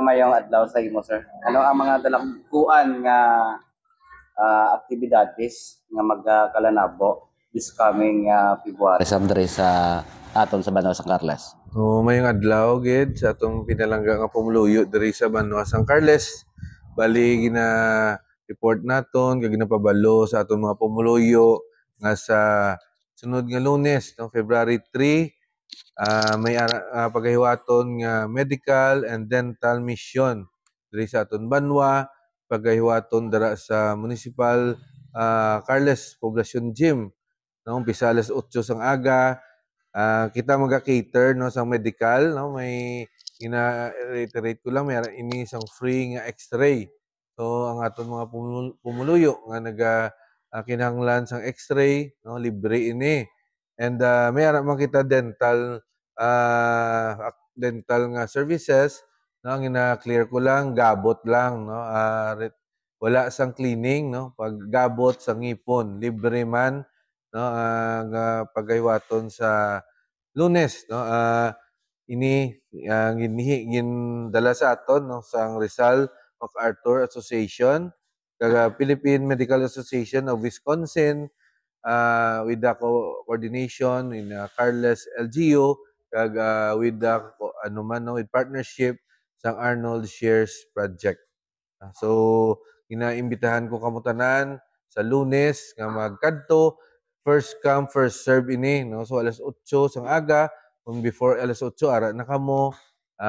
Mayong adlaw sa imo sir. Ano ang mga dalakuan nga aktibidades nga magkalanabo this coming February sa aton sa Banwa San Carlos? Mayong adlaw gid sa atong pinalangga nga pumuluyo diri sa Banwa San Carles. Bali gina report naton kag ginapabalo sa atong mga pumuluyo nga sa sunod nga Lunes, no, February 3, may pagahiwaton nga medical and dental mission diri sa aton Banwa, pagahiwaton dara sa Municipal Carles Poblacion Gym, no, umpisa alas 8 sang aga. Kita maga-cater, no, sa medical, no, may ina-reiterate ko lang, may ini isang free nga x-ray. So ang aton mga pumuluyo nga kinahanglan sang x-ray, no, libre ini. And may ara man kita dental nga services, no, ang ina-clear ko lang gabot lang, no, wala sang cleaning, no, pag gabot sa ngipon libre man, no, nga pagahiwaton sa Lunes, no. Ini gindala sa aton, no, sang Rizal MacArthur Association kag Philippine Medical Association of Wisconsin, with the coordination in Carles LGU kag with the with partnership sang Arnold Shares Project. So inaimbitahan ko kamo tanan sa Lunes nga magkadto, first come first serve ini, no. So alas 8 sang aga, kung before alas 8 ara na kamo,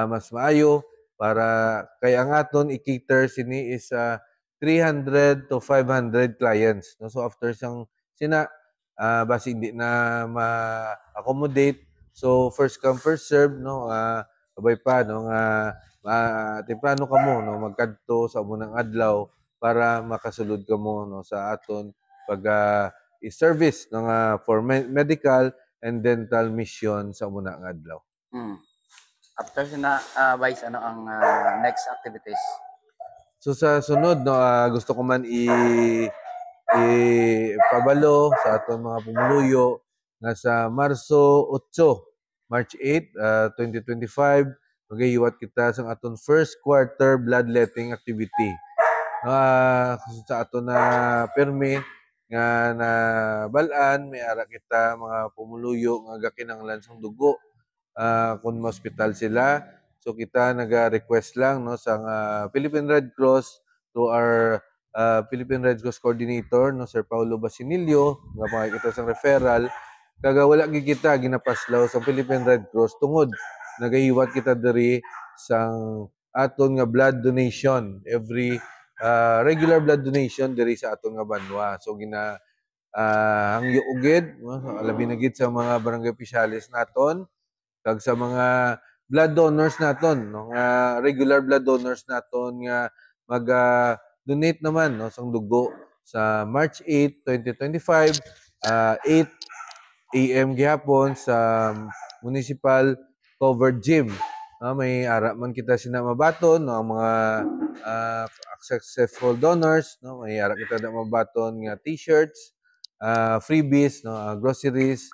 mas maayo para kay ang aton i-cater sini is 300 to 500 clients, no. So after sang sina basi hindi na ma-accommodate, so first come first serve, no. Abay pa, no, nga temprano kamo, no, magkadto sa unang adlaw para makasulod kamo, no, sa aton pag i-service ng for medical and dental mission sa unang adlaw. After sina Vice, ano ang next activities? So sa sunod, no, gusto ko man ipabalo sa aton mga pumuluyo nga sa March 8, 2025, magahiwat kita sa aton first quarter bloodletting activity. Sa aton na permi nga na balaan, may ara kita mga pumuluyo nga gakinanglan sang dugo. Kung ma-hospital sila, so kita naga-request lang, no, sa Philippine Red Cross to our Philippine Red Cross coordinator, no, Sir Paulo Basinilio, nga makikita sa referral. Kaga wala gid kita ginapaslaw sa Philippine Red Cross tungod nagahiwat kita diri sang aton nga blood donation, every regular blood donation diri sa aton nga Banwa. So hangyo ugid, no, labi na gid sa mga barangay opisyalis naton kag sa mga blood donors naton, no, nga regular blood donors naton nga mag-donate naman, no, sang dugo sa March 8, 2025, 8 AM gihapon sa Municipal Covered Gym. May ara man kita sina mabaton, no, ang mga successful donors, no, may ara kita na mabaton nga t-shirts, freebies, no, groceries,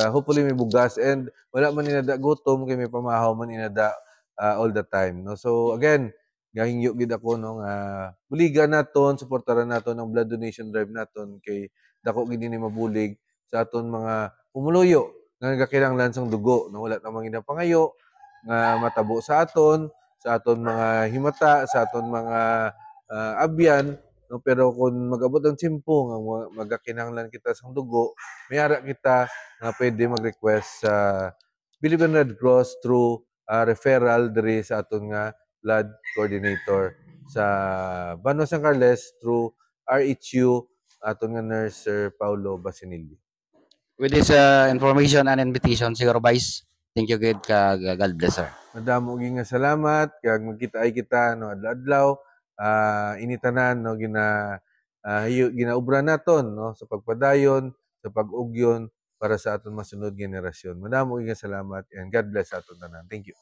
hopefully may bugas, and wala man inada gutom kay may pamahaw man inada all the time, no. So again, gahingyo gid ako, no, nga buligan naton, suportaran naton ang blood donation drive naton kay dako gid ni mabulig sa aton mga pumuluyo nga nagakinahanglan sang dugo, no. Wala namang ginapangayo nga matabo sa aton mga himata, sa aton mga abyan, no. Pero kung mag-abot ang tiyempo nga magakinahanglan kita sang dugo, may ara kita nga pwede mag-request sa Philippine Red Cross through referral diri sa aton nga blood coordinator sa Banwa San Carles through RHU aton nga nurse Sir Paulo Basinilio. With this information and invitation, siguro Vice, thank you good ka, God bless sir. Madamo gyud nga salamat kag magkita ay kita, no, adlaw-adlaw, initanan, no, ginaubra naton, no, sa pagpadayon, sa pag-ugyon para sa aton masunod generasyon. Madamo gyud nga salamat and God bless aton tanan. Thank you.